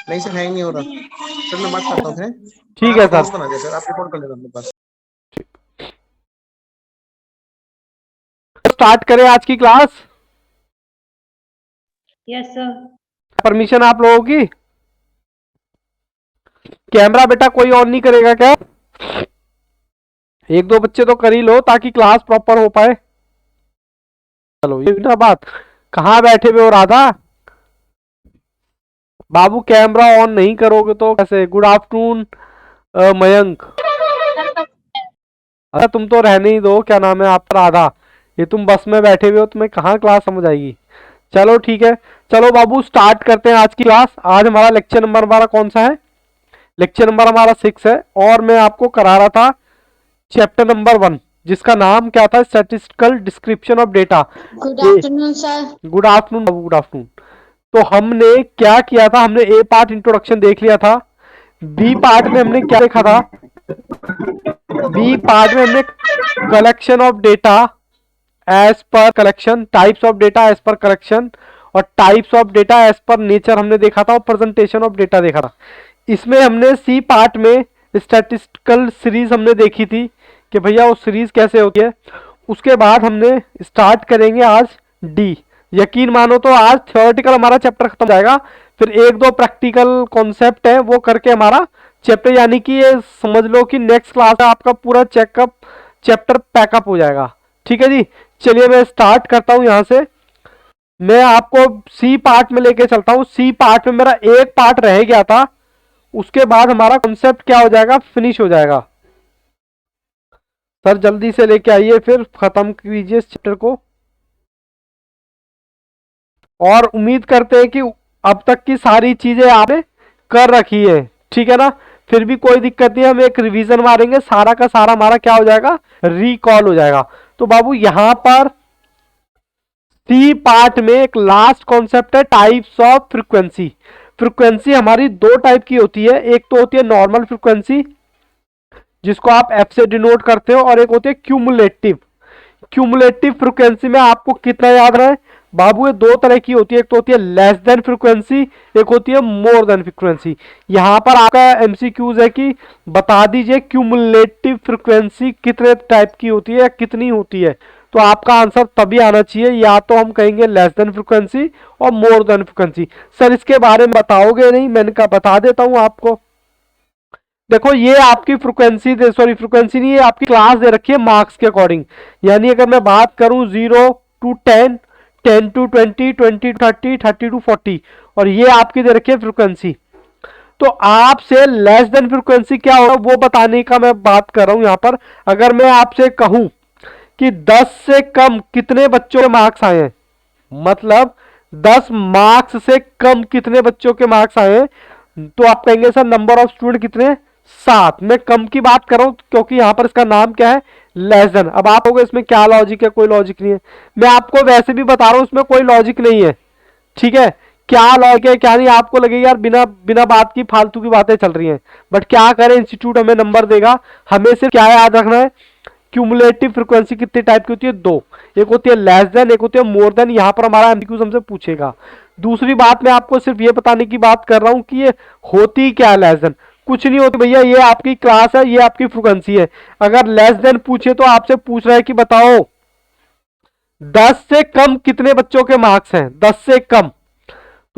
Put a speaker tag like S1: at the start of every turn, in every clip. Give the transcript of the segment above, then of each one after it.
S1: नहीं sir, hang नहीं हो रहा सर। मैं बात करता हूँ फिर।
S2: ठीक है सर।
S1: नोट्स बना दिया सर, आप रिकॉर्ड कर लेना अपने पास।
S2: स्टार्ट करें आज की क्लास।
S3: Yes sir.
S2: परमिशन आप लोगों की। कैमरा बेटा कोई ऑन नहीं करेगा क्या? एक दो बच्चे तो कर ही लो ताकि क्लास प्रॉपर हो पाए। चलो ये ना बात, कहाँ बैठे हुए हो राधा? बाबू कैमरा ऑन नहीं करोगे तो कैसे? Good afternoon Mayank. अरे तुम तो रहने ही दो, क्या नाम है आपका? राधा। ये तुम बस में बैठे हुए हो, तुम्हें कहाँ क्लास समझ आएगी? चलो ठीक है, चलो बाबू स्टार्ट करते हैं आज की क्लास। आज हमारा लेक्चर नंबर हमारा कौन सा है? लेक्चर नंबर हमारा 6 है और मैं आपको करा रहा था चैप्टर नंबर 1 जिसका नाम क्या था? Statistical description of data.
S4: Good afternoon sir.
S2: Good afternoon Babu, good afternoon. तो हमने क्या किया था? हमने ए पार्ट इंट्रोडक्शन देख लिया था। बी पार्ट में हमने क्या देखा था? बी पार्ट में हमने कलेक्शन ऑफ डेटा एज पर collection, types of data as पर कलेक्शन और टाइप्स ऑफ डेटा एज पर नेचर हमने देखा था और प्रेजेंटेशन ऑफ डेटा देखा था। इसमें हमने सी पार्ट में स्टैटिस्टिकल सीरीज हमने देखी थी कि भैया वो सीरीज कैसे होती है। उसके बाद हमने स्टार्ट करेंगे आज डी। यकीन मानो तो आज थ्योरेटिकल हमारा चैप्टर खत्म हो जाएगा, फिर एक दो प्रैक्टिकल कॉन्सेप्ट है वो करके हमारा चैप्टर, यानी कि ये समझ लो कि नेक्स्ट क्लास है आपका पूरा चेकअप चैप्टर पैकअप हो जाएगा। ठीक है जी, चलिए मैं स्टार्ट करता हूं यहां से। मैं आपको सी पार्ट में लेके चलता हूं। सी पार्ट में मेरा एक पार्ट रह गया था, उसके बाद हमारा कॉन्सेप्ट क्या हो जाएगा? फिनिश हो जाएगा। सर जल्दी से लेके आइए, फिर खत्म कीजिए इस चैप्टर को। और उम्मीद करते हैं कि अब तक की सारी चीजें आपने कर रखी है, ठीक है ना? फिर भी कोई दिक्कत नहीं, हम एक रिवीजन मारेंगे, सारा का सारा हमारा क्या हो जाएगा? रिकॉल हो जाएगा। तो बाबू यहां पर सी पार्ट में एक लास्ट कॉन्सेप्ट है टाइप्स ऑफ फ्रीक्वेंसी। फ्रीक्वेंसी हमारी दो टाइप की होती है, एक तो होती है नॉर्मल फ्रीक्वेंसी जिसको आप एफ से डिनोट करते हो, और एक होती है क्यूमुलेटिव। क्यूमुलेटिव फ्रीक्वेंसी में आपको कितना याद रहे बाबू? ये दो तरह की होती है, एक तो होती है लेस देन फ्रीक्वेंसी, एक होती है मोर देन फ्रीक्वेंसी। यहां पर आपका एमसीक्यूज है कि बता दीजिए क्यूमुलेटिव फ्रीक्वेंसी कितने टाइप की होती है या कितनी होती है। तो आपका आंसर तभी आना चाहिए, या तो हम कहेंगे लेस देन फ्रीक्वेंसी और मोर देन फ्रीक्वेंसी। सर इसके बारे में बताओगे नहीं? मैंने कहा बता देता हूं आपको। देखो ये आपकी फ्रीक्वेंसी, सॉरी फ्रीक्वेंसी नहीं, ये आपकी क्लास दे रखी है मार्क्स के अकॉर्डिंग। यानी अगर मैं बात करूं 0 to 10, 10 to 20, 20 to 30, 30 to 40, और ये आपकी दे रखी है फ्रीक्वेंसी। तो आपसे लेस देन फ्रीक्वेंसी क्या होगा वो बताने का मैं बात कर रहा हूं यहां पर। अगर मैं आपसे कहूं कि 10 से कम कितने बच्चों के मार्क्स आए हैं, मतलब 10 मार्क्स से कम कितने बच्चों के मार्क्स आए हैं, तो आप कहेंगे सर नंबर ऑफ स्टूडेंट कितने? 7। मैं कम की बात कर रहा हूं क्योंकि यहां पर इसका नाम क्या है? Less than. अब आप कहोगे इसमें क्या लॉजिक है? कोई लॉजिक नहीं है। मैं आपको वैसे भी बता रहा हूं इसमें कोई लॉजिक नहीं है, ठीक है? क्या लॉजिक है क्या नहीं, आपको लगेगा यार बिना बिना बात की फालतू की बातें चल रही हैं, बट क्या करें, इंस्टीट्यूट हमें नंबर देगा। हमें सिर्फ क्या याद रखना है? क्यूमुलेटिव फ्रीक्वेंसी कितने टाइप की होती है? दो, एक होती है लेस देन, एक होती है मोर देन। यहां पर हमारा एमसीक्यू हमसे पूछेगा। दूसरी बात मैं आपको सिर्फ ये बताने की बात कर रहा हूं कि ये होती क्या है लेस देन। कुछ नहीं होती भैया, ये आपकी क्लास है, ये आपकी फ्रीक्वेंसी है। अगर लेस देन पूछे तो आपसे पूछ रहा है कि बताओ 10 से कम कितने बच्चों के मार्क्स हैं? 10 से कम,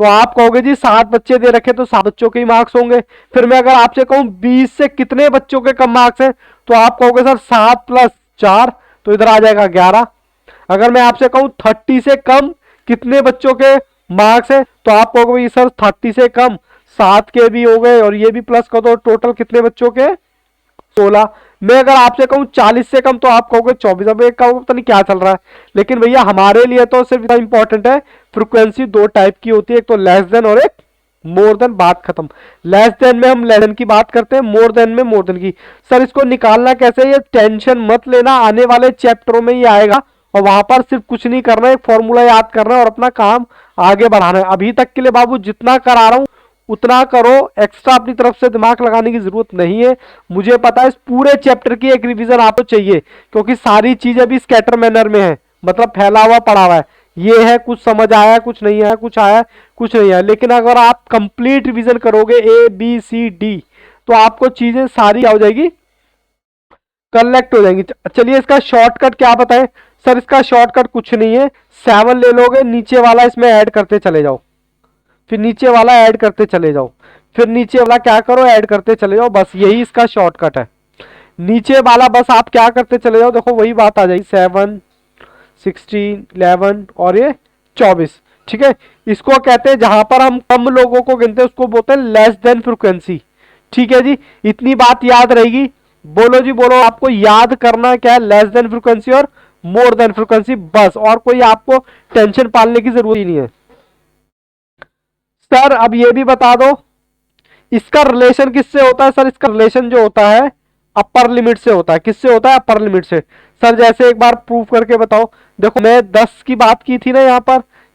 S2: तो आप कहोगे जी 7 बच्चे दे रखे तो 7 बच्चों के ही मार्क्स होंगे। फिर मैं अगर आपसे कहूं 20 से कितने बच्चों के कम मार्क्स हैं, तो आप कहोगे सर 7 + 4, तो इधर आ जाएगा 11। अगर मैं आपसे कहूं 30 से कम कितने बच्चों के मार्क्स हैं, तो आप कहोगे सर 30 से कम 7 के भी हो गए और ये भी प्लस कर दो, टोटल कितने बच्चों के? 16। मैं अगर आपसे कहूं 40 से कम, तो आप कहोगे 24। अब एक कहोगे पता नहीं क्या चल रहा है, लेकिन भैया हमारे लिए तो सिर्फ इतना इंपॉर्टेंट है फ्रीक्वेंसी दो टाइप की होती है, एक तो लेस देन और एक मोर देन। बात खत्म। लेस देन में हम लेस देन की बात करते हैं, मोर देन में मोर देन की। सर इसको निकालना कैसे? ये टेंशन मत लेना, आने वाले चैप्टरों में ही आएगा और वहां पर सिर्फ कुछ नहीं करना है, एक फॉर्मूला याद करना है और अपना काम आगे बढ़ाना है। अभी तक के लिए बाबू जितना करा रहा हूं उतना करो, एक्स्ट्रा अपनी तरफ से दिमाग लगाने की जरूरत नहीं है। मुझे पता है इस पूरे चैप्टर की एक रिवीजन आपको चाहिए, क्योंकि सारी चीजें भी स्कैटर मैनर में है, मतलब फैला हुआ पड़ा हुआ है। ये है, कुछ समझ आया, कुछ नहीं आया, कुछ आया, कुछ नहीं आया। लेकिन अगर आप कंप्लीट रिवीजन करोगे ए बी सी डी, तो आपको चीजें सारी क्या हो जाएगी, कलेक्ट हो जाएंगी। चलिए इसका शॉर्टकट क्या बताएं सर? इसका शॉर्टकट कुछ नहीं है, 7 ले लोगे, नीचे वाला इसमें ऐड करते चले जाओ, फिर नीचे वाला ऐड करते चले जाओ, फिर नीचे वाला क्या करो, ऐड करते चले जाओ, बस यही इसका शॉर्टकट है। नीचे वाला बस आप क्या करते चले जाओ, देखो वही बात आ जाएगी, 7 16 11 और ये 24। ठीक है, इसको कहते हैं, जहां पर हम कम लोगों को गिनते हैं उसको बोलते हैं लेस देन फ्रीक्वेंसी। ठीक है जी, इतनी बात याद रहेगी। बोलो जी बोलो, आपको याद करना क्या है, लेस देन फ्रीक्वेंसी और मोर देन फ्रीक्वेंसी, बस। और कोई आपको टेंशन पालने की जरूरत ही नहीं है। सर अब ये भी बता दो, इसका रिलेशन किससे होता है? सर इसका रिलेशन जो होता है अपर लिमिट से होता है। किससे होता है? अपर लिमिट से। सर जैसे एक बार प्रूव करके बताओ। देखो मैं 10 की बात की थी ना,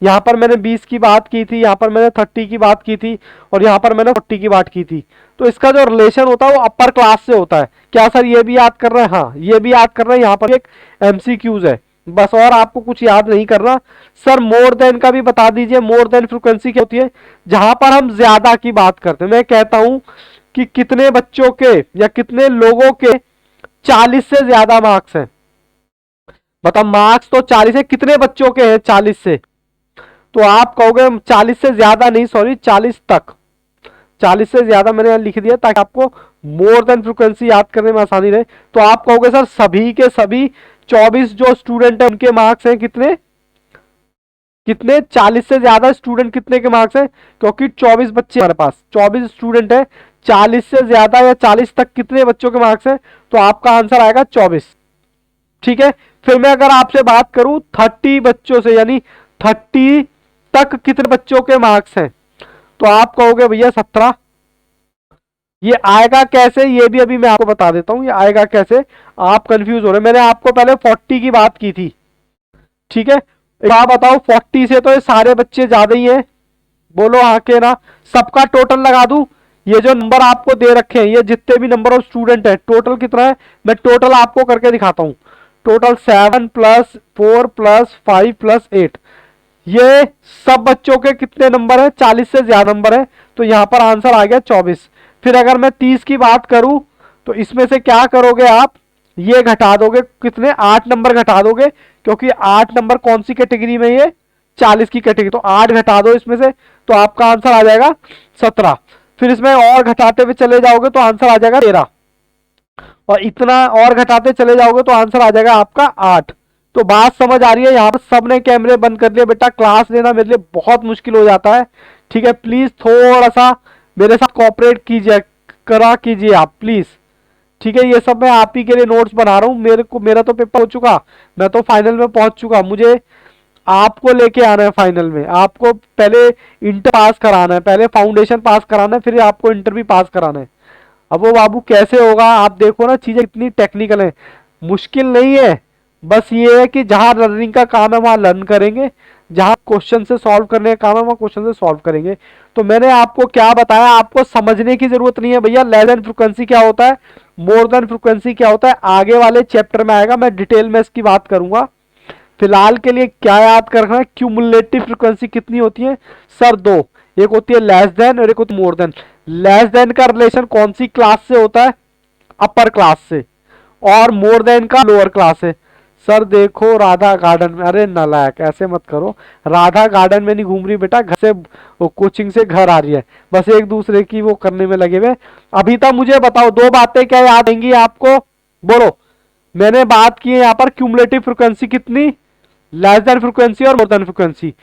S2: यहाँ पर मैंने 20 की बात की थी, यहाँ पर मैंने 30 की बात की थी, और यहाँ पर मैंने 40 की बात की थी। तो इसका जो रिलेशन होता है वो अपर क्लास से होता है। क्या सर ये भी याद कर रहे हैं? हाँ ये भी याद कर रहे हैं। यहाँ पर एक MCQs है बस, और आपको कुछ याद नहीं करना। सर मोर देन का भी बता दीजिए। मोर देन फ्रीक्वेंसी क्या होती है? जहां पर हम ज्यादा की बात करते हैं। मैं कहता हूं कि कितने बच्चों के या कितने लोगों के 40 से ज्यादा मार्क्स हैं। बताओ, मार्क्स तो 40 है, कितने बच्चों के हैं 40 से? तो आप कहोगे 40 से ज्यादा नहीं, सॉरी 40 तक। 40 से ज्यादा मैंने यहां लिख दिया ताकि आपको मोर देन फ्रीक्वेंसी याद करने में आसानी रहे। तो आप कहोगे सर सभी के सभी 24 जो स्टूडेंट है उनके मार्क्स हैं कितने? कितने? 40 से ज्यादा स्टूडेंट कितने के मार्क्स हैं? क्योंकि 24 बच्चे हमारे पास, 24 स्टूडेंट है, 40 से ज्यादा या 40 तक कितने बच्चों के मार्क्स हैं? तो आपका आंसर आएगा 24। ठीक है, फिर मैं अगर आपसे बात करूं 30 बच्चों से, यानी 30 तक कितने बच्चों के मार्क्स हैं? तो आप कहोगे भैया 17। ये आएगा कैसे, ये भी अभी मैं आपको बता देता हूं। ये आएगा कैसे, आप कंफ्यूज हो रहे। मैंने आपको पहले 40 की बात की थी। ठीक है, आप बताओ 40 से तो ये सारे बच्चे ज्यादा ही हैं। बोलो हाँ के ना। सबका टोटल लगा दूं? ये जो नंबर आपको दे रखे हैं, ये जितने भी नंबर ऑफ स्टूडेंट है, टोटल कितना है? मैं टोटल आपको करके दिखाता हूं। टोटल 7 + 4 + 5 + 8, ये सब बच्चों के कितने नंबर है? 40 से ज्यादा नंबर है। तो यहां पर आंसर आ गया 24। फिर अगर मैं 30 की बात करूं तो इसमें से क्या करोगे आप? ये घटा दोगे, कितने? 8 नंबर घटा दोगे, क्योंकि 8 नंबर कौन सी कैटेगरी में? ये 40 की कैटेगरी। तो 8 घटा दो इसमें से, तो आपका आंसर आ जाएगा 17। फिर इसमें और घटाते हुए चले जाओगे तो आंसर आ जाएगा 13, और इतना और घटाते चले जाओगे तो आंसर आ जाएगा आपका 8। तो बात समझ आ रही है? यहाँ पर सबने कैमरे बंद कर लिए। बेटा क्लास लेना मेरे लिए बहुत मुश्किल हो जाता है। ठीक है, प्लीज थोड़ा सा मेरे साथ कोऑपरेट कीजिए, करा कीजिए आप प्लीज। ठीक है, ये सब मैं आप ही के लिए नोट्स बना रहा हूँ। मेरा तो पेपर हो चुका, मैं तो फाइनल में पहुंच चुका। मुझे आपको लेके आना है फाइनल में। आपको पहले इंटर पास कराना है, पहले फाउंडेशन पास कराना है, फिर आपको इंटर भी पास कराना है। अब वो बाबू कैसे होगा? आप देखो ना, चीजें इतनी टेक्निकल है, मुश्किल नहीं है। बस ये है कि जहां लर्निंग का काम है वहां लर्न करेंगे, जहां क्वेश्चन से सॉल्व करने का काम है वहां क्वेश्चन से सॉल्व करेंगे। तो मैंने आपको क्या बताया, आपको समझने की जरूरत नहीं है भैया लेस देन फ्रीक्वेंसी क्या होता है, मोर देन फ्रीक्वेंसी क्या होता है। आगे वाले चैप्टर में आएगा, मैं डिटेल में इसकी बात करूंगा। फिलहाल के लिए क्या याद कर रखना है, क्यूमुलेटिव फ्रीक्वेंसी कितनी होती है? सर 2, एक होती है लेस देन और एक होती है मोर देन। लेस देन का रिलेशन कौन सी क्लास से होता है? अपर क्लास से। और मोर देन का लोअर क्लास से। सर देखो राधा गार्डन में, अरे नालायक ऐसे मत करो, राधा गार्डन में नहीं घूम रही बेटा, घर से कोचिंग से घर आ रही है, बस एक दूसरे की वो करने में लगे हुए। अभी तक मुझे बताओ 2 बातें क्या याद आएंगी आपको? बोलो। मैंने बात की है यहाँ पर क्यूमुलेटिव फ्रीक्वेंसी कितनी, लेस देन फ्रीक्वेंसी और more than frequency.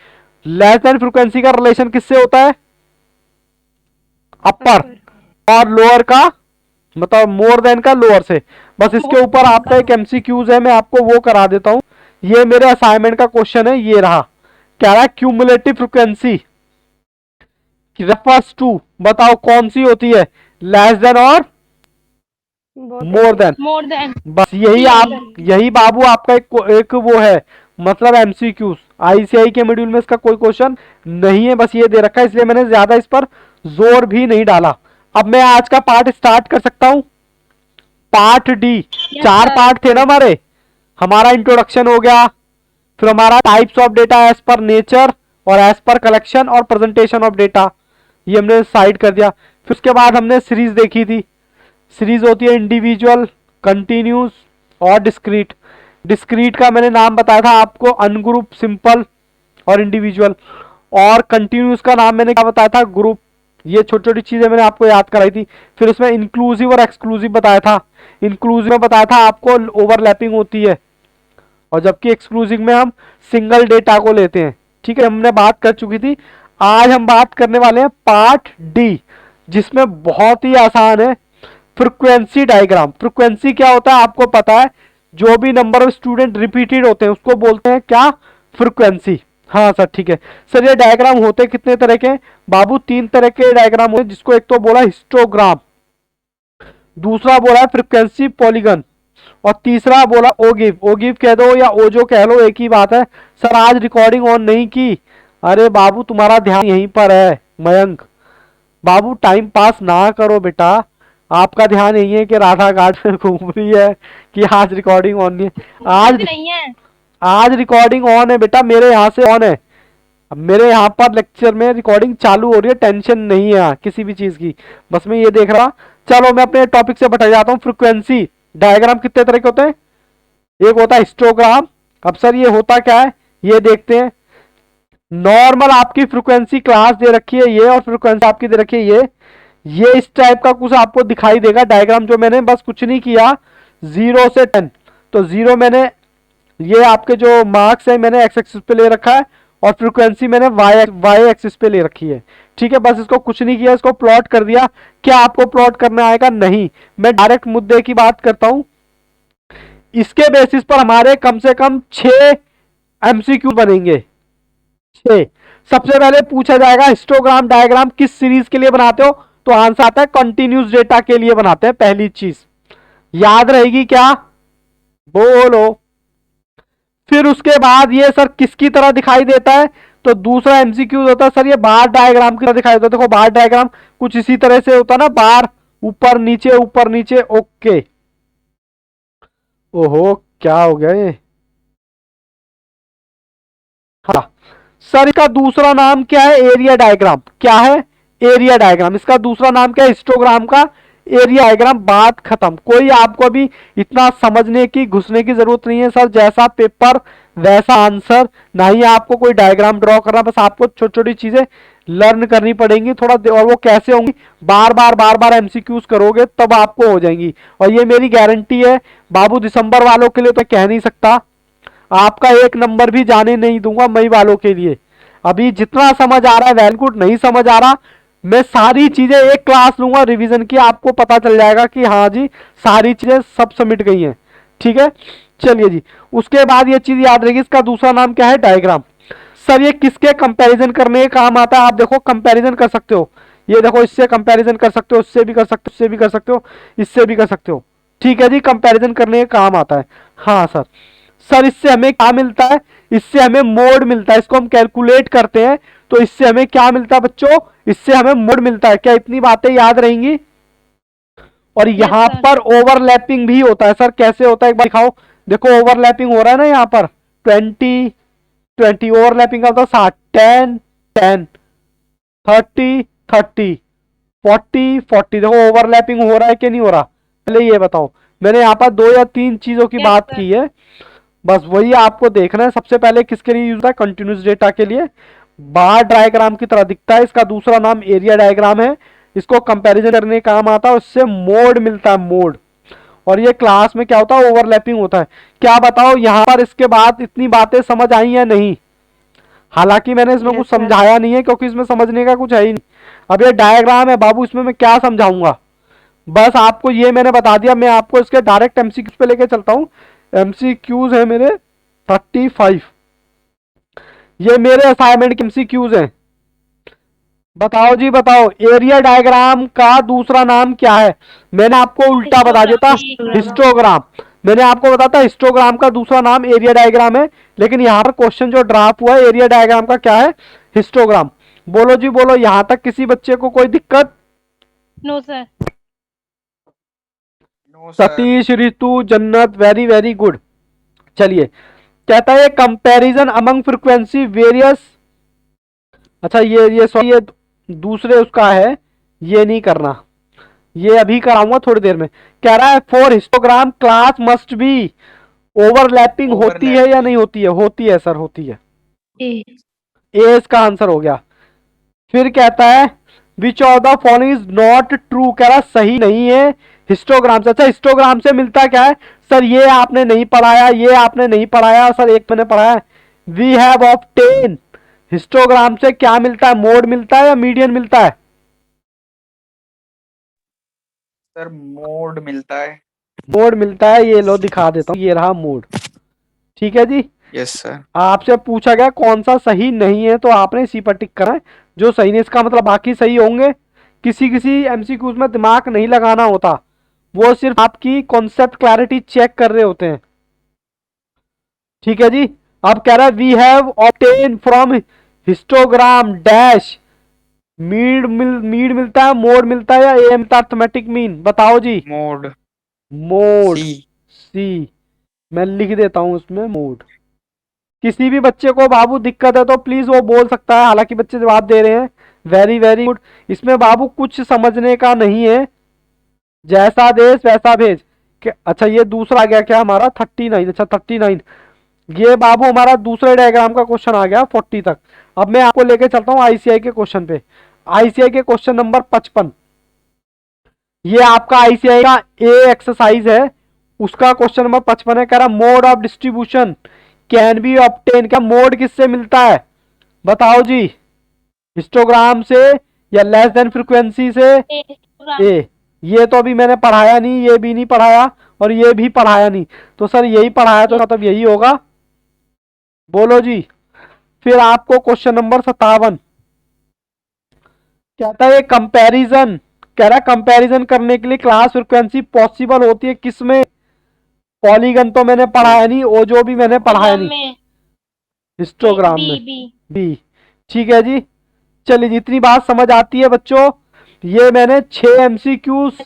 S2: Less than frequency का रिलेशन किससे होता है? अपर। और लोअर का मतलब मोर देन का लोअर से। बस इसके ऊपर आपका एक MCQs है, मैं आपको वो करा देता हूं। ये मेरे असाइनमेंट का क्वेश्चन है, ये रहा। कह रहा है क्यूमुलेटिव फ्रीक्वेंसी रेफर्स टू, बताओ कौन सी होती है, लेस देन और मोर देन। बस यही बाबू आपका एक वो है, मतलब MCQs। ICI के मॉड्यूल में इसका कोई क्वेश्चन नहीं है, बस ये दे रखा है, इसलिए मैंने ज्यादा इस पर जोर भी नहीं डाला। अब मैं आज का पार्ट स्टार्ट कर सकता हूं। पार्ट D, 4 पार्ट थे ना हमारे। हमारा इंट्रोडक्शन हो गया, फिर हमारा टाइप्स ऑफ डेटा एज पर नेचर और एज पर कलेक्शन और प्रेजेंटेशन ऑफ डेटा, ये हमने साइड कर दिया। फिर उसके बाद हमने सीरीज देखी थी। सीरीज होती है इंडिविजुअल, कंटिन्यूस और डिस्क्रीट। डिस्क्रीट का मैंने नाम बताया था आपको, अनग्रुप, सिंपल और इंडिविजुअल। और कंटिन्यूस का नाम मैंने क्या बताया था, ग्रुप। ये छोटी छोटी चीजें मैंने आपको याद कराई थी। फिर उसमें इंक्लूसिव और एक्सक्लूसिव बताया था। इंक्लूसिव में बताया था आपको ओवरलैपिंग होती है, और जबकि एक्सक्लूसिव में हम सिंगल डेटा को लेते हैं। ठीक है, हमने बात कर चुकी थी। आज हम बात करने वाले हैं पार्ट डी, जिसमें बहुत ही आसान है, फ्रीक्वेंसी डायग्राम। फ्रीक्वेंसी क्या होता है आपको पता है, जो भी नंबर ऑफ स्टूडेंट रिपीटेड होते हैं उसको बोलते हैं क्या, फ्रीक्वेंसी। हाँ सर ठीक है। सर ये डायग्राम होते कितने तरह के हैं बाबू, 3 तरह के डायग्राम होते हैं, जिसको एक तो बोला हिस्टोग्राम, दूसरा बोला है फ्रीक्वेंसी पॉलीगन, और तीसरा बोला ओगिव। ओगिव कह दो या ओजो कह लो, एक ही बात है। सर आज रिकॉर्डिंग ऑन नहीं की, अरे बाबू तुम्हारा ध्यान यहीं पर है मयंक। बाबू टाइम पास ना करो बेटा, आपका ध्यान यही है कि राधा घाट में घूम रही है, कि आज रिकॉर्डिंग ऑन नहीं है। आज
S3: नहीं है,
S2: आज रिकॉर्डिंग ऑन है बेटा, मेरे यहाँ से ऑन है। अब मेरे यहाँ पर लेक्चर में रिकॉर्डिंग चालू हो रही है, टेंशन नहीं है यहाँ किसी भी चीज की, बस मैं ये देख रहा। चलो मैं अपने टॉपिक से भटक जाता हूँ। फ्रीक्वेंसी डायग्राम कितने तरह के होते हैं, एक होता है हिस्टोग्राम। अब सर ये होता क्या है, ये देखते हैं। नॉर्मल आपकी फ्रीक्वेंसी क्लास दे रखी है ये, और फ्रीक्वेंसी आपकी दे रखी है ये इस टाइप का कुछ आपको दिखाई देगा डायग्राम, जो मैंने बस कुछ नहीं किया, 0 से 10। तो 0 मैंने, ये आपके जो मार्क्स है मैंने एक्स एक्सिस पे ले रखा है, और फ्रीक्वेंसी मैंने वाई एक्सिस पे ले रखी है। ठीक है, बस इसको कुछ नहीं किया, इसको प्लॉट कर दिया। क्या आपको प्लॉट करना आएगा, नहीं, मैं डायरेक्ट मुद्दे की बात करता हूं। इसके बेसिस पर हमारे कम से कम 6 एमसीक्यू बनेंगे, 6। सबसे पहले पूछा जाएगा हिस्टोग्राम डायग्राम किस सीरीज के लिए बनाते हो, तो आंसर आता है कंटिन्यूस डेटा के लिए बनाते हैं। पहली चीज याद रहेगी क्या, बोलो। फिर उसके बाद ये सर किसकी तरह दिखाई देता है, तो दूसरा एमसीक्यू होता है सर ये बार डायग्राम की तरह दिखाई देता है। देखो बार डायग्राम कुछ इसी तरह से होता है ना, बार ऊपर नीचे ऊपर नीचे। ओके, ओहो क्या हो गया ये, हाँ सर इसका दूसरा नाम क्या है, एरिया डायग्राम। क्या है, एरिया डायग्राम। इसका दूसरा नाम क्या है, हिस्टोग्राम का एरिया डायग्राम। बात खत्म। कोई आपको भी इतना समझने की घुसने की जरूरत नहीं है सर, जैसा पेपर वैसा आंसर, ना ही आपको कोई डायग्राम ड्रॉ करना, बस आपको छोटी छोटी चीजें लर्न करनी पड़ेंगी थोड़ा, और वो कैसे होंगी, बार बार एमसीक्यूज करोगे तब आपको हो जाएंगी। और ये मेरी गारंटी है बाबू, दिसंबर वालों के लिए तो कह नहीं सकता, आपका 1 नंबर भी जाने नहीं दूंगा मई वालों के लिए। अभी जितना समझ आ रहा है वेल गुड, नहीं समझ आ रहा मैं सारी चीजें एक क्लास लूंगा रिवीजन की, आपको पता चल जाएगा कि हाँ जी सारी चीजें सब समिट गई हैं। ठीक है, चलिए जी। उसके बाद ये चीज याद रहेगी, इसका दूसरा नाम क्या है, डायग्राम। सर ये किसके कंपैरिजन करने का काम आता है, आप देखो कंपैरिजन कर सकते हो, ये देखो इससे कंपैरिजन कर सकते हो, इससे भी कर सकते हो, इससे भी कर सकते हो, इससे भी कर सकते हो। ठीक है जी, कंपैरिजन करने का काम आता है। हाँ सर, सर इससे हमें क्या मिलता है, इससे हमें मोड मिलता है, इसको हम कैलकुलेट करते हैं तो इससे हमें क्या मिलता है बच्चों, इससे हमें मोड मिलता है। क्या इतनी बातें याद रहेंगी। और यहां पर ओवरलैपिंग भी होता है। सर कैसे होता है एक बार दिखाओ, देखो ओवरलैपिंग हो रहा है ना यहाँ पर, 20 ओवरलैपिंग का होता है 60 10 30 30 40 देखो ओवरलैपिंग हो रहा है कि नहीं हो रहा, पहले ये बताओ। मैंने यहाँ पर 2 या 3 चीजों की बात की है, बस वही आपको देखना है। सबसे पहले किसके लिए यूज होता है, कंटिन्यूस डेटा के लिए, बार डायग्राम की तरह दिखता है। इसका दूसरा नाम एरिया डायग्राम है, इसको कंपैरिजन करने का काम आता है, उससे मोड मिलता है, मोड। और ये क्लास में क्या होता है, ओवरलैपिंग होता है। क्या बताओ यहाँ पर इसके बाद इतनी बातें समझ आई या नहीं, हालांकि मैंने इसमें कुछ समझाया नहीं है क्योंकि इसमें समझने का कुछ है ही नहीं। अब ये डायग्राम है बाबू, इसमें मैं क्या समझाऊंगा, बस आपको ये मैंने बता दिया। मैं आपको इसके डायरेक्ट एमसीक्यूज पे लेके चलता हूँ। एमसीक्यूज है मेरे 35, ये मेरे असाइनमेंट के एमसीक्यूज हैं। बताओ जी बताओ, एरिया डायग्राम का दूसरा नाम क्या है, मैंने आपको उल्टा बता दिया था, हिस्टोग्राम। मैंने आपको बताया था हिस्टोग्राम का दूसरा नाम एरिया डायग्राम है, लेकिन यहाँ पर क्वेश्चन जो ड्राफ्ट हुआ है एरिया डायग्राम का क्या है, हिस्टोग्राम। बोलो जी बोलो, यहां तक किसी बच्चे को कोई दिक्कत।
S3: No sir.
S1: No sir.
S2: Satish, Ritu, Jannat, very very good. चलिए कहता है कंपैरिजन अमंग फ्रीक्वेंसी वेरियस, अच्छा ये सॉरी ये दूसरे उसका है, ये नहीं करना, ये अभी कराऊंगा थोड़ी देर में। कह रहा है for histogram class must be overlapping, होती है या नहीं होती है? होती है सर, होती है। ए इसका आंसर हो गया। फिर कहता है which of the following is not true, कह रहा सही नहीं है हिस्टोग्राम से। अच्छा हिस्टोग्राम से मिलता क्या है सर? ये आपने नहीं पढ़ाया, ये आपने नहीं पढ़ाया सर, एक मैंने पढ़ाया है। वी हैव ऑब्टेन, हिस्टोग्राम से क्या मिलता है? मोड मिलता है या मीडियन मिलता है?
S3: सर मोड मिलता है।
S2: मोड मिलता है, ये लो दिखा देता हूँ, ये रहा मोड। ठीक है जी।
S3: Yes sir.
S2: आपसे पूछा गया कौन सा सही नहीं है, तो आपने इसी पर टिक करा है जो सही नहीं, इसका मतलब बाकी सही होंगे। किसी किसी एमसीक्यूज में दिमाग नहीं लगाना होता, वो सिर्फ आपकी कॉन्सेप्ट क्लैरिटी चेक कर रहे होते हैं। ठीक है जी। अब कह रहा है we have obtain from histogram dash, mean मिलता है, मोड मिलता है या ए मिलता है? अर्थमेटिक मीन बताओ जी।
S3: मोड।
S2: मोड,
S3: सी।
S2: सी मैं लिख देता हूं उसमें मोड। किसी भी बच्चे को बाबू दिक्कत है तो प्लीज वो बोल सकता है, हालांकि बच्चे जवाब दे रहे हैं, वेरी वेरी गुड। इसमें बाबू कुछ समझने का नहीं है, जैसा देश वैसा भेज। अच्छा ये दूसरा गया क्या हमारा 39, अच्छा 39, ये बाबू हमारा दूसरे डायग्राम का क्वेश्चन आ गया 40 तक। अब मैं आपको लेके चलता हूं आईसीआई के क्वेश्चन पे, आईसीआई के क्वेश्चन नंबर 55। ये आपका आईसीआई का ए एक्सरसाइज है, उसका क्वेश्चन नंबर 55 है। कह रहा mode of distribution can be obtain, क्या मोड किससे मिलता है बताओ जी? हिस्टोग्राम से या लेस देन फ्रीक्वेंसी से? ए, ये तो अभी मैंने पढ़ाया नहीं, ये भी नहीं पढ़ाया और ये भी पढ़ाया नहीं, तो सर यही पढ़ाया तो मतलब यही होगा। बोलो जी। फिर आपको क्वेश्चन नंबर 57 कहता है कंपैरिजन, कह रहा है कंपैरिजन करने के लिए क्लास फ्रीक्वेंसी पॉसिबल होती है किसमें? पॉलीगन तो मैंने पढ़ाया नहीं, ओ जो भी मैंने पढ़ाया नहीं, हिस्टोग्राम में बी। ठीक है जी। चलिए जितनी बात समझ आती है बच्चों, ये मैंने 6 एमसीक्यूज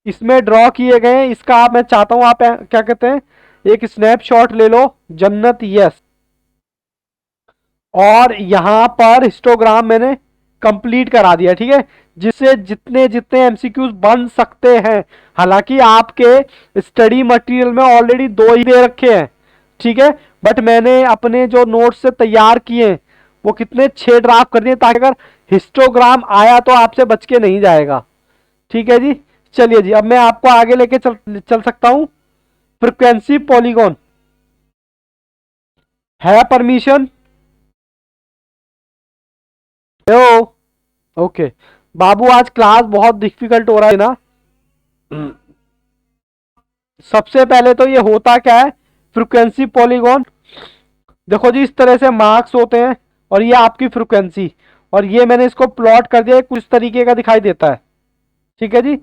S2: इसमें ड्रॉ किए गए हैं। इसका आप मैं चाहता हूं आप क्या कहते हैं एक स्नैपशॉट ले लो। जन्नत यस, और यहां पर हिस्टोग्राम मैंने कंप्लीट करा दिया। ठीक है, जिससे जितने जितने एमसीक्यूज बन सकते हैं, हालांकि आपके स्टडी मटेरियल में ऑलरेडी 2 ही दे रखे हैं। ठीक है, बट मैंने अपने जो नोट्स से तैयार किए हैं वो कितने 6 ड्राफ्ट कर दिए, ताकि अगर हिस्टोग्राम आया तो आपसे बच के नहीं जाएगा। ठीक है जी। चलिए जी, अब मैं आपको आगे लेके चल सकता हूं। फ्रीक्वेंसी पॉलीगॉन है परमिशन? ओके बाबू, आज क्लास बहुत डिफिकल्ट हो रहा है ना। सबसे पहले तो ये होता क्या है फ्रीक्वेंसी पॉलीगॉन, देखो जी इस तरह से मार्क्स होते हैं और ये आपकी फ्रीक्वेंसी, और ये मैंने इसको प्लॉट कर दिया, कुछ तरीके का दिखाई देता है। ठीक है जी।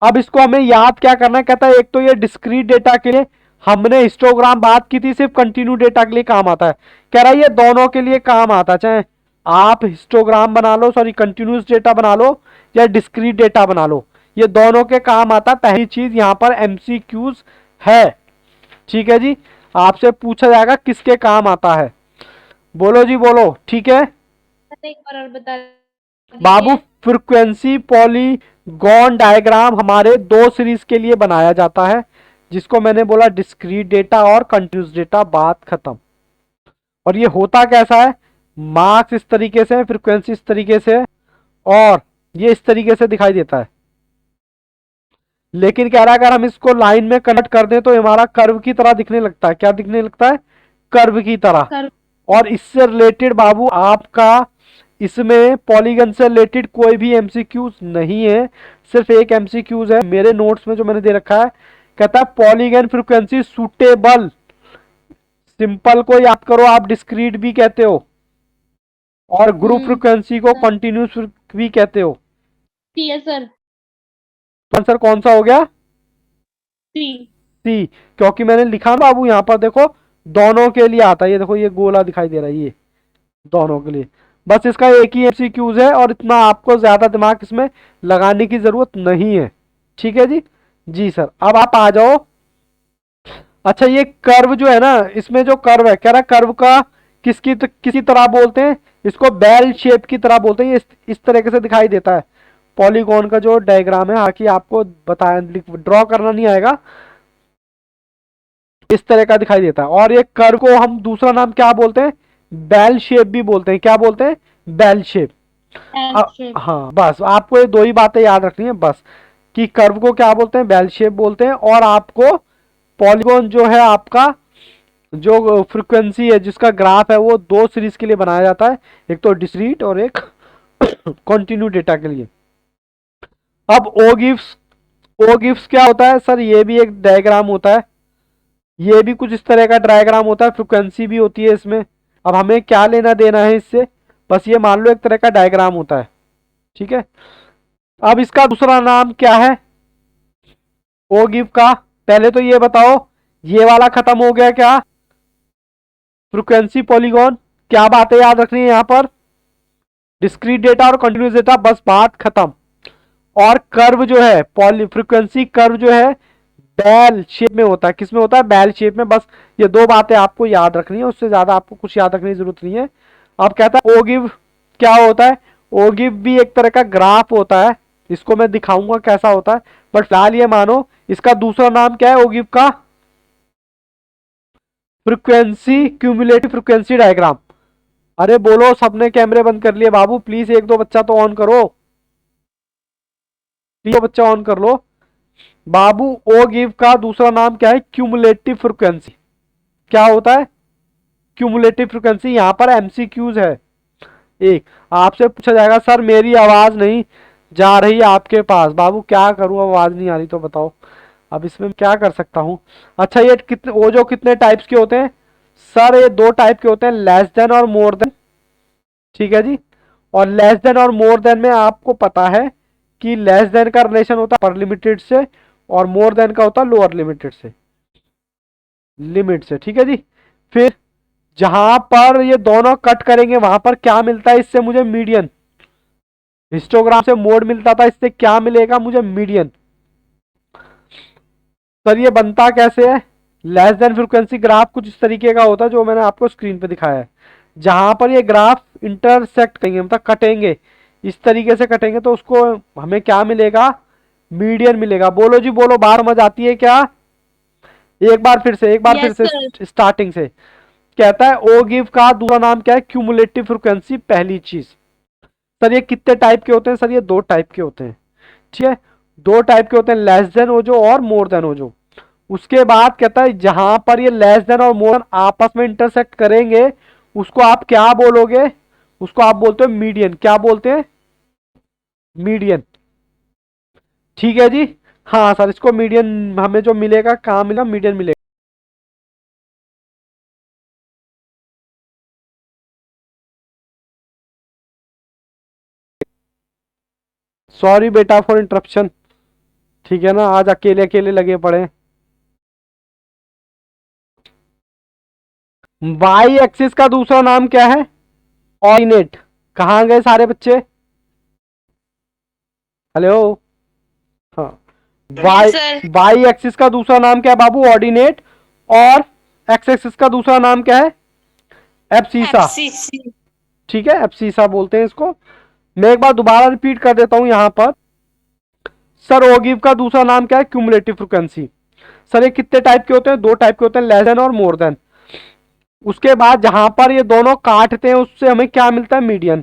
S2: अब इसको हमें याद क्या करना है, कहता है एक तो ये डिस्क्रीट डेटा के लिए हमने हिस्टोग्राम बात की थी, सिर्फ कंटिन्यू डेटा के लिए काम आता है। कह रहा है ये दोनों के लिए काम आता है, चाहे आप हिस्टोग्राम बना लो, सॉरी कंटिन्यूस डेटा बना लो या डिस्क्रीट डेटा बना लो, ये दोनों के काम आता है। पहली चीज यहाँ पर एमसीक्यूज है। ठीक है जी, आपसे पूछा जाएगा किसके काम आता है, बोलो जी बोलो। ठीक है
S5: एक बार और बता
S2: बाबू, फ्रीक्वेंसी पॉलीगॉन डायग्राम हमारे 2 सीरीज के लिए बनाया जाता है, जिसको मैंने बोला डिस्क्रीट डेटा और कंटिन्यूस डेटा, बात खत्म। और ये होता कैसा है, मार्क्स इस तरीके से, फ्रीक्वेंसी इस तरीके से, और ये इस तरीके से दिखाई देता है। लेकिन कह रहा है अगर हम इसको लाइन में कन्वर्ट कर दें तो हमारा कर्व की तरह दिखने लगता है। क्या दिखने लगता है? कर्व की तरह। और इससे रिलेटेड बाबू आपका इसमें पॉलीगन से रिलेटेड कोई भी एमसीक्यूज नहीं है, सिर्फ एक एमसीक्यूज है मेरे नोट्स में जो मैंने दे रखा है। कहता है पॉलीगन फ्रीक्वेंसी सूटेबल, सिंपल को याद करो, आप डिस्क्रीट भी कहते हो, और ग्रुप फ्रीक्वेंसी को कंटिन्यूस भी कहते हो।
S5: सर
S2: तो आंसर कौन सा हो गया? सी, क्योंकि मैंने लिखा ना बाबू यहाँ पर देखो दोनों के लिए आता है, ये देखो ये गोला दिखाई दे रहा है, ये दोनों के लिए। बस इसका एक ही एमसीक्यूज है और इतना आपको ज्यादा दिमाग इसमें लगाने की जरूरत नहीं है। ठीक है जी। जी सर, अब आप आ जाओ, अच्छा ये कर्व जो है ना, इसमें जो कर्व है, कह रहा कर्व का किसी तरह बोलते हैं, इसको बेल शेप की तरह बोलते हैं। ये इस तरीके से दिखाई देता है पॉलीगॉन का जो डायग्राम है। हालांकि आपको बताया ड्रॉ करना नहीं आएगा, इस तरह का दिखाई देता है। और ये कर्व को हम दूसरा नाम क्या बोलते हैं, बेल शेप भी बोलते हैं। क्या बोलते हैं, बेल शेप। हाँ बस आपको ये दो ही बातें याद रखनी है बस, कि कर्व को क्या बोलते हैं, बेल शेप बोलते हैं। और आपको पॉलीगॉन जो है आपका जो फ्रीक्वेंसी है, जिसका ग्राफ है, वो दो सीरीज के लिए बनाया जाता है, एक तो डिस्क्रीट और एक कंटिन्यू डेटा के लिए। अब ओ गिव्स क्या होता है सर, ये भी एक डायग्राम होता है, ये भी कुछ इस तरह का डायग्राम होता है, फ्रीक्वेंसी भी होती है इसमें। अब हमें क्या लेना देना है इससे, बस ये मान लो एक तरह का डायग्राम होता है, ठीक है। अब इसका दूसरा नाम क्या है ओ गिव का, पहले तो ये बताओ, ये वाला खत्म हो गया क्या, फ्रीक्वेंसी पॉलीगॉन। क्या बातें याद रखनी है यहां पर, डिस्क्रीट डेटा और कंटिन्यूस डेटा, बस बात खत्म। और कर्व जो है, फ्रीक्वेंसी कर्व जो है बेल शेप में होता है। किस में होता है, बेल शेप में। बस ये दो बातें आपको याद रखनी है, उससे ज्यादा आपको कुछ याद रखने की जरूरत नहीं है। अब कहता है ओ गिव क्या होता है, ओ गिव भी एक तरह का ग्राफ होता है, इसको मैं दिखाऊंगा कैसा होता है, बट फिलहाल ये मानो इसका दूसरा नाम क्या है ओ गिव का, फ्रीक्वेंसी क्यूमुलेटिव फ्रीक्वेंसी डायग्राम। अरे बोलो, सबने कैमरे बंद कर लिए बाबू, प्लीज एक दो बच्चा तो ऑन करो, तीनों बच्चा ऑन कर लो बाबू। ओ गिव का दूसरा नाम क्या है, क्यूमुलेटिव फ्रीक्वेंसी। क्या होता है, क्यूमुलेटिव फ्रीक्वेंसी। यहां पर एमसीक्यूज है, एक आपसे पूछा जाएगा सर मेरी आवाज नहीं जा रही आपके पास, बाबू क्या करूं, आवाज नहीं आ रही तो बताओ, अब इसमें क्या कर सकता हूं। अच्छा ये कितने, वो जो कितने टाइप्स के होते हैं सर, ये दो टाइप के होते हैं, लेस देन और मोर देन, ठीक है जी। और लेस देन और मोर देन में आपको पता है कि लेस देन का रिलेशन होता है अपर लिमिटेड से, और मोर देन का होता है लोअर लिमिटेड से, लिमिट से, ठीक है जी। फिर जहां पर ये दोनों कट करेंगे वहां पर क्या मिलता है, इससे मुझे मीडियन। हिस्टोग्राम से मोड मिलता था, इससे क्या मिलेगा मुझे, मीडियन। सर ये बनता कैसे है, लेस देन फ्रीक्वेंसी ग्राफ कुछ इस तरीके का होता है जो मैंने आपको स्क्रीन पे दिखाया है। जहां पर ये ग्राफ इंटरसेक्ट करेंगे, मतलब कटेंगे, इस तरीके से कटेंगे, तो उसको हमें क्या मिलेगा, मीडियन मिलेगा। बोलो जी बोलो, बात समझ आती है क्या, एक बार फिर से स्टार्टिंग से। कहता है ओ गिव का दूसरा नाम क्या है, क्यूमुलेटिव फ्रीक्वेंसी। पहली चीज सर ये कितने टाइप के होते हैं, सर ये दो टाइप के होते हैं, ठीक है, दो टाइप के होते हैं, लेस देन ओजो और मोर देन ओजो। उसके बाद कहता है जहां पर ये लेस देन और मोर देन आपस में इंटरसेक्ट करेंगे, उसको आप क्या बोलोगे, उसको आप बोलते हो मीडियन। क्या बोलते हैं, मीडियन, ठीक है जी। हाँ सर इसको मीडियन, हमें जो मिलेगा कहाँ मिला, मीडियन मिलेगा। सॉरी बेटा फॉर इंटरप्शन, ठीक है ना, आज अकेले अकेले लगे पड़े। वाई एक्सिस का दूसरा नाम क्या है, ऑर्डिनेट। कहाँ गए सारे बच्चे, हेलो, हाँ। वाई एक्सिस का दूसरा नाम क्या है बाबू, ऑर्डिनेट। और एक्स एक्सिस का दूसरा नाम क्या है, एब्सीसा, ठीक है, एब्सीसा बोलते हैं इसको। मैं एक बार दोबारा रिपीट कर देता हूं यहां पर, सर ओ गिव का दूसरा नाम क्या है, क्यूमुलेटिव फ्रीक्वेंसी। सर ये कितने टाइप के होते हैं, दो टाइप के होते हैं, लेस देन और मोर देन। उसके बाद जहां पर ये दोनों काटते हैं उससे हमें क्या मिलता है, मीडियन,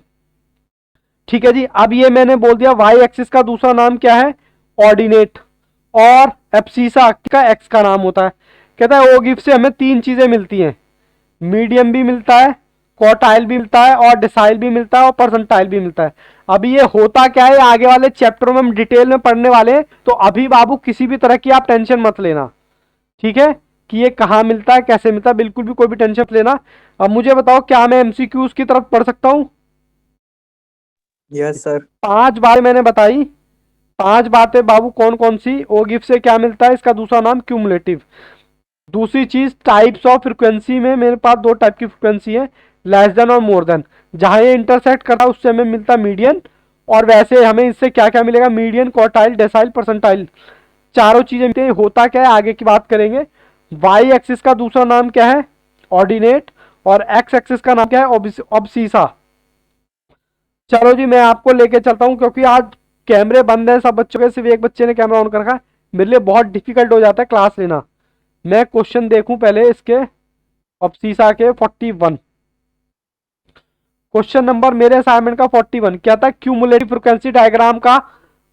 S2: ठीक है जी। अब ये मैंने बोल दिया वाई एक्सिस का दूसरा नाम क्या है, ऑर्डिनेट। और एब्सीसा का एक्स का नाम होता है। कहता है ओ गिव से हमें तीन चीजें मिलती हैं, मीडियम भी मिलता है, क्वार्टाइल भी मिलता है, और डिसाइल भी मिलता है, और परसेंटाइल भी मिलता है। अभी ये होता क्या है, आगे वाले चैप्टरों में हम डिटेल में पढ़ने वाले हैं, तो अभी बाबू किसी भी तरह की आप टेंशन मत लेना, ठीक है, कि ये कहाँ मिलता है कैसे मिलता है, बिल्कुल भी कोई भी टेंशन मत लेना। अब मुझे बताओ क्या मैं एमसीक्यूज की तरफ पढ़ सकता हूँ।
S3: Yes sir.
S2: 5 बातें मैंने बताई, 5 बातें बाबू कौन कौन सी, ओ गिव से क्या मिलता है, इसका दूसरा नाम क्यूमुलेटिव। दूसरी चीज टाइप्स ऑफ फ्रीक्वेंसी में मेरे पास दो टाइप की फ्रीक्वेंसी है, लेस देन और मोर देन। जहां ये इंटरसेक्ट करता है उससे हमें मिलता मीडियन, और वैसे हमें इससे क्या क्या मिलेगा, मीडियन, क्वार्टाइल, डेसाइल, परसेंटाइल, चारों चीजें मिलती है। होता क्या है आगे की बात करेंगे। वाई एक्सिस का दूसरा नाम क्या है? ऑर्डिनेट। और एक्स एक्सिस का नाम क्या है? ऑब्सीसा। चलो जी मैं आपको लेके चलता हूं, क्योंकि आज कैमरे बंद हैं सब बच्चों के, सिर्फ एक बच्चे ने कैमरा ऑन कर रखा है। मेरे लिए बहुत डिफिकल्ट हो जाता है क्लास लेना। मैं क्वेश्चन देखूं पहले इसके ऑब्सीसा के 41। क्वेश्चन नंबर मेरे असाइनमेंट का 41 क्या था? क्यूमुलेटिव फ्रिक्वेंसी डायग्राम का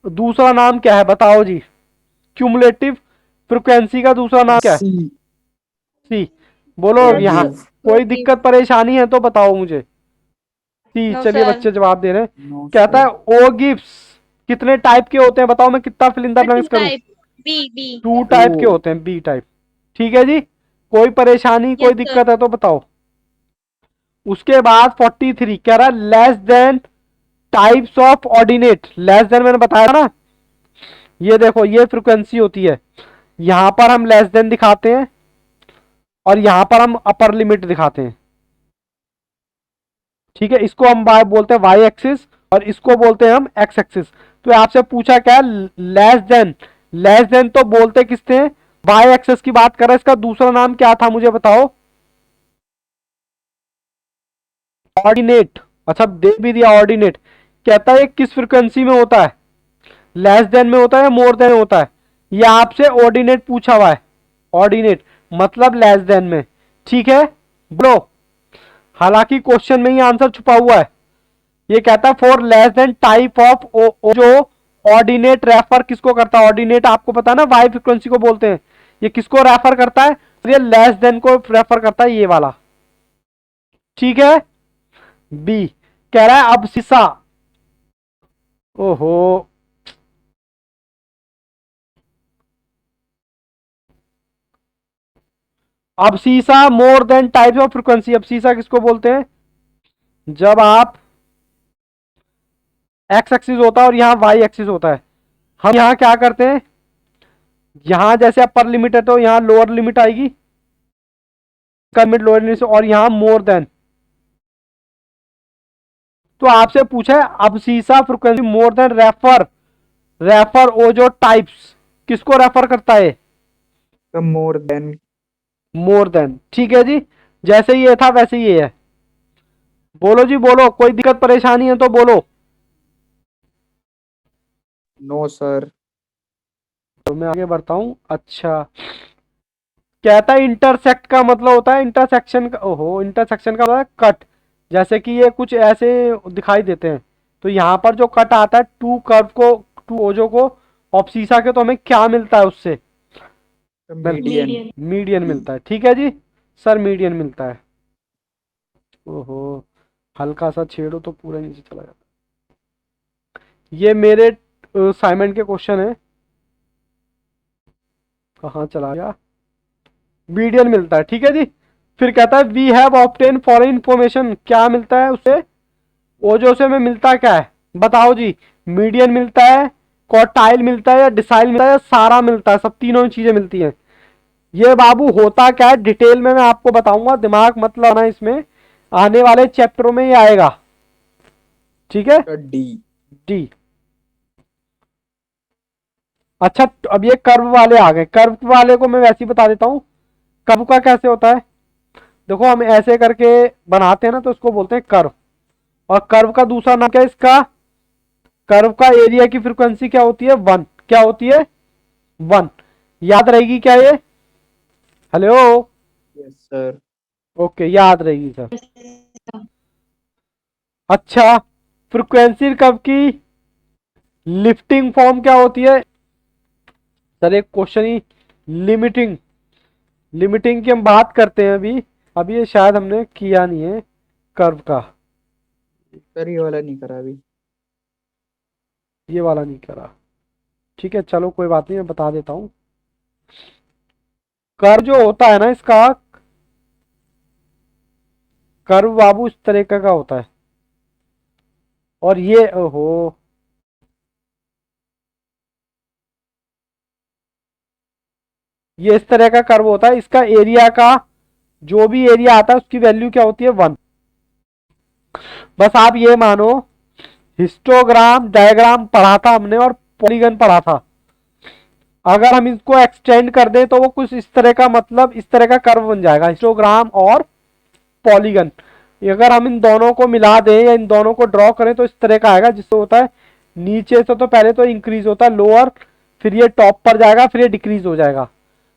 S2: दूसरा नाम क्या है? बताओ जी। क्यूमुलेटिव फ्रिक्वेंसी का दूसरा नाम क्या है?
S3: सी।
S2: सी। बोलो यहाँ
S3: गिव।
S2: कोई दिक्कत परेशानी है तो बताओ मुझे। सी।
S5: No,
S2: चलिए
S5: sir.
S2: बच्चे जवाब दे रहे हैं।
S3: नो
S2: कहता है ओ गिव्स कितने टाइप के होते हैं? बताओ, मैं कितना फिल इन द ब्लैंक्स करूं?
S5: Type. B.
S2: 2 टाइप के
S3: Two.
S2: होते हैं, बी टाइप। ठीक है जी, कोई परेशानी कोई
S5: Yes, sir.
S2: दिक्कत है तो बताओ। उसके बाद 43 कह रहा है less than types of ordinate. Less than मैंने बताया ना, ये देखो ये फ्रिक्वेंसी होती है, यहां पर हम लेस देन दिखाते हैं और यहां पर हम अपर लिमिट दिखाते हैं। ठीक है, इसको हम बोलते हैं वाई एक्सिस और इसको बोलते हैं हम एक्स एक्सिस। तो आपसे पूछा क्या है? Less than. लेस देन तो बोलते किससे हैं? वाई एक्सिस की बात कर रहा है। इसका दूसरा नाम क्या था मुझे बताओ? ऑर्डिनेट। अच्छा दे भी दिया ऑर्डिनेट। कहता है किस फ्रिक्वेंसी में होता है? लेस देन में होता है या मोर देन होता है? ये आपसे ऑर्डिनेट पूछा हुआ है। ऑर्डिनेट मतलब लेस देन में। ठीक है ब्रो, हालांकि क्वेश्चन में ही आंसर छुपा हुआ है। ये कहता है for less than type of जो ऑर्डिनेट रेफर किसको करता है? ऑर्डिनेट आपको पता है ना वाई फ्रिक्वेंसी को बोलते हैं। ये किसको रेफर करता है? ये लेस देन को रेफर करता है, ये वाला। ठीक है। बी कह रहा है अब सीसा। ओहो, अब सीसा more than types of frequency. अब सीसा किसको बोलते हैं? जब आप एक्स एक्सिस होता है और यहां वाई एक्सिस होता है, हम यहां क्या करते हैं? यहां जैसे अपर लिमिट है तो यहां लोअर लिमिट आएगी, लिमिट लोअर लिमिट, और यहां मोर देन। तो आपसे पूछा है अब सीसा frequency more than refer. Refer ओ जो टाइप्स किसको रेफर करता है?
S3: More than.
S2: More than. ठीक है जी, जैसे ये था वैसे ये है। बोलो जी बोलो, कोई दिक्कत परेशानी है तो बोलो।
S3: No sir.
S2: तो मैं आगे बढ़ता हूं। अच्छा कहता है इंटरसेक्ट का मतलब होता है इंटरसेक्शन का। ओहो, इंटरसेक्शन का मतलब है कट। जैसे कि ये कुछ ऐसे दिखाई देते हैं, तो यहाँ पर जो कट आता है टू कर्व को, टू ओजो को ऑप्सीसा के, तो हमें क्या मिलता है उससे?
S3: मीडियन।
S2: मीडियन मिलता है। ठीक है जी सर, मीडियन मिलता है। ओहो, हल्का सा छेड़ो तो पूरा नीचे चला जाता। ये मेरे असाइनमेंट के क्वेश्चन है। कहाँ चला गया? मीडियन मिलता है। ठीक है जी, फिर कहता है we have obtain foreign information. क्या मिलता है उससे? ओजो से में मिलता क्या है बताओ जी? मीडियन मिलता है, क्वार्टाइल मिलता है, या डिसाइल मिलता है, या सारा मिलता है? सब तीनों चीजें मिलती हैं। ये बाबू होता क्या है डिटेल में मैं आपको बताऊंगा, दिमाग मत लाना इसमें, आने वाले चैप्टरों में ये आएगा। ठीक है।
S3: डी।
S2: डी। अच्छा अब ये कर्व वाले आ गए। कर्व वाले को मैं वैसे ही बता देता हूँ। कर्व का कैसे होता है? देखो हम ऐसे करके बनाते हैं ना, तो उसको बोलते हैं कर्व। और कर्व का दूसरा नाम क्या है इसका? कर्व का एरिया की फ्रीक्वेंसी क्या होती है? 1। क्या होती है? 1। याद रहेगी क्या ये? हेलो।
S3: Yes sir.
S2: ओके, याद रहेगी सर। अच्छा फ्रीक्वेंसी कर्व की लिफ्टिंग फॉर्म क्या होती है? सर एक क्वेश्चन ही लिमिटिंग, लिमिटिंग की हम बात करते हैं अभी। अभी ये शायद हमने किया नहीं है कर्व का।
S3: सर ये वाला नहीं करा अभी।
S2: ये वाला नहीं करा। ठीक है चलो कोई बात नहीं, मैं बता देता हूं। कर्व जो होता है ना इसका, कर्व बाबू इस तरीके का होता है। और ये ओहो, ये इस तरह का कर्व होता है। इसका एरिया का जो भी एरिया आता है उसकी वैल्यू क्या होती है? 1। बस आप ये मानो हिस्टोग्राम डायग्राम पढ़ा था हमने और पॉलीगन पढ़ा था। अगर हम इसको एक्सटेंड कर दें तो वो कुछ इस तरह का, मतलब इस तरह का कर्व बन जाएगा, हिस्टोग्राम और पॉलीगन। अगर हम इन दोनों को मिला दें या इन दोनों को ड्रॉ करें तो इस तरह का आएगा, जिससे होता है नीचे से तो पहले तो इंक्रीज होता है लोअर, फिर ये टॉप पर जाएगा, फिर ये डिक्रीज हो जाएगा।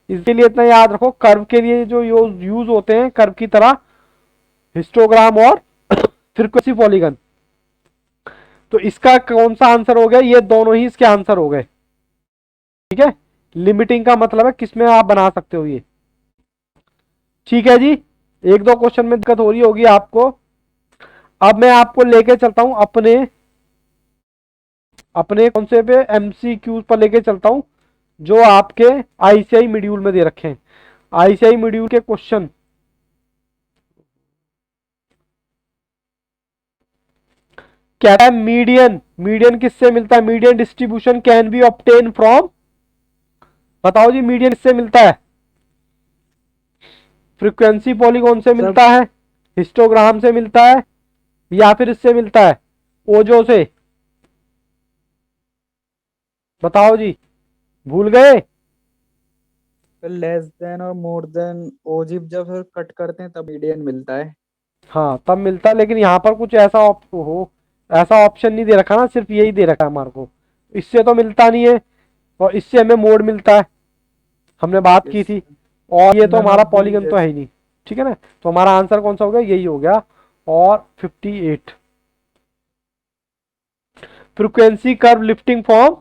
S2: इसके लिए इतना याद रखो, कर्व के लिए जो यूज होते हैं कर्व की तरह, हिस्टोग्राम और फ्रीक्वेंसी पॉलीगन। तो इसका कौन सा आंसर हो गया? ये दोनों ही इसके आंसर हो गए। ठीक है, लिमिटिंग का मतलब है किसमें आप बना सकते हो ये। ठीक है जी, एक दो क्वेश्चन में दिक्कत हो रही होगी आपको। अब मैं आपको लेके चलता हूं अपने अपने कौन से पे एमसीक्यू पर लेके चलता हूं, जो आपके आईसीआई मॉड्यूल में दे रखे हैं। आईसीआई मॉड्यूल के क्वेश्चन कहता है मीडियन, मीडियन किससे मिलता है? Median distribution can be obtain from, बताओ जी, मीडियन किससे मिलता है? फ्रीक्वेंसी पॉलीगॉन से मिलता है, हिस्टोग्राम से मिलता है, या फिर इससे मिलता है ओजो से? बताओ जी, भूल गए?
S3: लेस देन और मोर देन ओजिव जब फिर कट करते हैं तब मीडियन मिलता है।
S2: हाँ तब मिलता है, लेकिन यहाँ पर कुछ ऐसा ऐसा ऑप्शन नहीं दे रखा ना, सिर्फ यही दे रखा है हमारे को। इससे तो मिलता नहीं है, और इससे हमें मोड मिलता है, हमने बात की थी। और ये तो हमारा पॉलीगन तो है ही नहीं। ठीक है ना, तो हमारा आंसर कौन सा हो गया? यही हो गया। और 58 frequency curve lifting form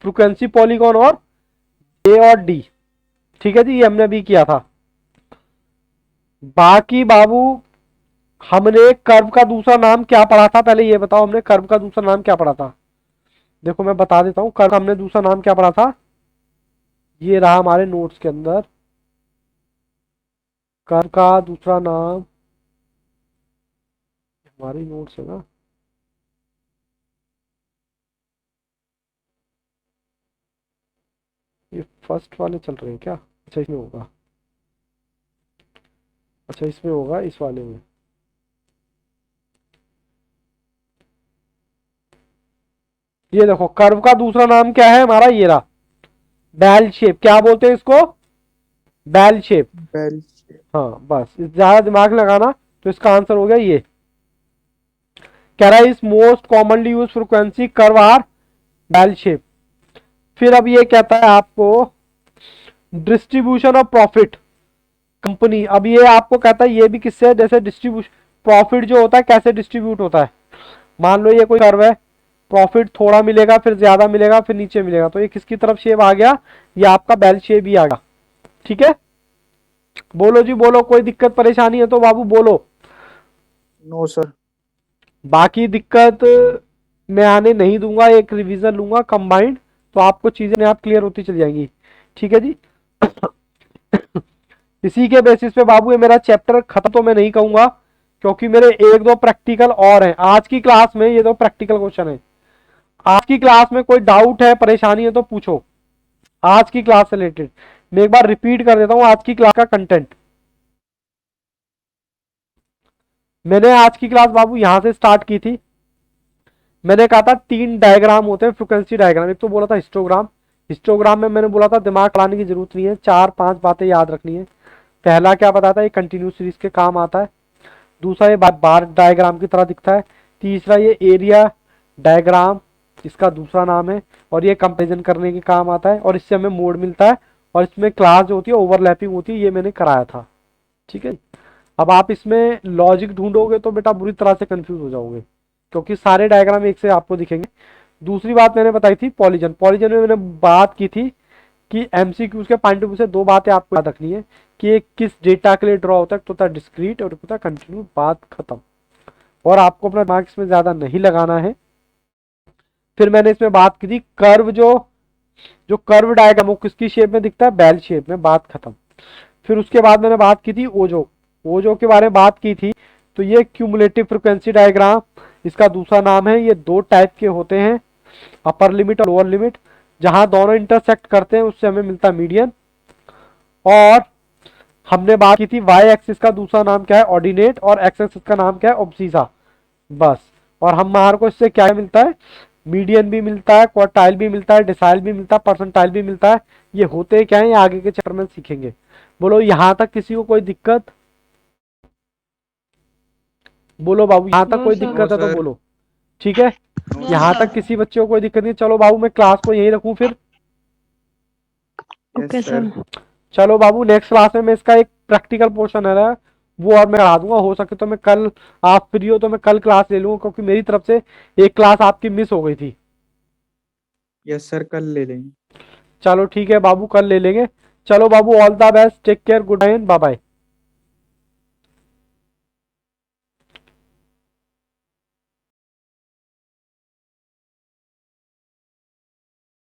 S2: frequency polygon और ए और डी। ठीक है जी, ये हमने भी किया था। बाकी बाबू हमने कर्व का दूसरा नाम क्या पढ़ा था? पहले ये बताओ, हमने कर्व का दूसरा नाम क्या पढ़ा था? देखो मैं बता देता हूं, कर्व का हमने दूसरा नाम क्या पढ़ा था। ये रहा हमारे नोट्स के अंदर, कर्व का दूसरा नाम, हमारी नोट्स है ना, ये फर्स्ट वाले चल रहे हैं क्या? अच्छा इसमें होगा, अच्छा इसमें होगा, इस वाले में। ये देखो, कर्व का दूसरा नाम क्या है हमारा? ये रहा, बेल शेप। क्या बोलते हैं इसको? Bell shape.
S3: बेल
S2: हाँ बस, ज्यादा दिमाग लगाना। तो इसका आंसर हो गया ये। कह रहा है इस most commonly use frequency curve or bell shape. फिर अब ये कहता है आपको डिस्ट्रीब्यूशन ऑफ प्रॉफिट कंपनी। अब ये आपको कहता है ये भी किससे, जैसे डिस्ट्रीब्यूशन प्रॉफिट जो होता है कैसे डिस्ट्रीब्यूट होता है। मान लो ये कोई कर्व है, प्रॉफिट थोड़ा मिलेगा, फिर ज्यादा मिलेगा, फिर नीचे मिलेगा, तो ये किसकी तरफ शेप आ गया? ये आपका बेल शेप ही आ गया। ठीक है, बोलो जी बोलो, कोई दिक्कत परेशानी है तो बाबू बोलो।
S3: No sir.
S2: बाकी दिक्कत मैं आने नहीं दूंगा, एक रिवीजन लूंगा कंबाइंड, तो आपको चीजें आप क्लियर होती चली जाएंगी। ठीक है जी। इसी के बेसिस पे बाबू ये मेरा चैप्टर खत्म तो मैं नहीं कहूंगा, क्योंकि मेरे एक दो प्रैक्टिकल और हैं आज की क्लास में। ये दो प्रैक्टिकल क्वेश्चन है आज की क्लास में। कोई डाउट है, परेशानी है तो पूछो आज की क्लास से रिलेटेड। मैं एक बार रिपीट कर देता हूं आज की क्लास का कंटेंट। मैंने आज की क्लास बाबू यहां से स्टार्ट की थी। मैंने कहा था 3 डायग्राम होते हैं फ्रीक्वेंसी डायग्राम। एक तो बोला था हिस्टोग्राम। हिस्टोग्राम में मैंने बोला था दिमाग चलाने की जरूरत नहीं है, 4-5 बातें याद रखनी है। पहला क्या बताता है, ये कंटिन्यूस सीरीज के काम आता है। दूसरा ये बार डायग्राम की तरह दिखता है। तीसरा ये एरिया डायग्राम, इसका दूसरा नाम है, और ये कंपेरिजन करने के काम आता है, और इससे हमें मोड मिलता है, और इसमें क्लास जो होती है ओवरलैपिंग होती है, ये मैंने कराया था। ठीक है, अब आप इसमें लॉजिक ढूंढोगे तो बेटा बुरी तरह से कंफ्यूज हो जाओगे, क्योंकि सारे डायग्राम एक से आपको दिखेंगे। दूसरी बात मैंने बताई थी पॉलीजन। पॉलीजन में मैंने बात की थी कि एमसीक्यूज के पॉइंट ऑफ व्यू से 2 बातें आपको याद रखनी है कि एक किस डेटा के लिए ड्रॉ होता है, तो होता है डिस्क्रीट और होता है कंटिन्यू। बात खत्म, और आपको अपना दिमाग इसमें ज्यादा नहीं लगाना है। फिर मैंने इसमें बात की थी कर्व, जो कर्व डायग्राम वो किसकी शेप में दिखता है? बेल शेप में। बात खत्म। फिर उसके बाद मैंने बात की थी ओजो के बारे में बात की थी। तो ये क्यूमुलेटिव फ्रीक्वेंसी डायग्राम, इसका दूसरा नाम है। ये 2 टाइप के होते हैं, अपर लिमिट और लोअर लिमिट। जहां दोनों इंटरसेक्ट करते हैं उससे हमें मिलता है मीडियन। और हमने बात की थी वाई एक्सिस का दूसरा नाम क्या है? ऑर्डिनेट। और एक्स एक्सिस का नाम क्या है? ऑब्सीसा। बस। और हमारे को इससे क्या मिलता है? मीडियन भी मिलता है, क्वार्टाइल भी मिलता है, डिसाइल भी मिलता है, परसेंटाइल भी मिलता है। ये होते क्या है ये आगे के चैप्टर में सीखेंगे। बोलो यहाँ तक किसी को कोई दिक्कत? बोलो बाबू यहाँ तक कोई दिक्कत है तो
S3: सर।
S2: बोलो। ठीक है, यहाँ तक किसी बच्चे को कोई दिक्कत नहीं। चलो बाबू मैं क्लास को यहीं रखूं फिर।
S3: Yes sir.
S2: चलो बाबू नेक्स्ट क्लास में मैं इसका एक प्रैक्टिकल पोर्शन है ना वो और मैं करा दूंगा। हो सके तो मैं कल, आप फ्री हो तो मैं कल क्लास ले लूंगा, क्योंकि मेरी तरफ से एक क्लास आपकी मिस हो गई थी।
S3: यस सर, कल ले लेंगे।
S2: चलो ठीक है बाबू, कल ले लेंगे। चलो बाबू, all the best, take care, good night, bye bye.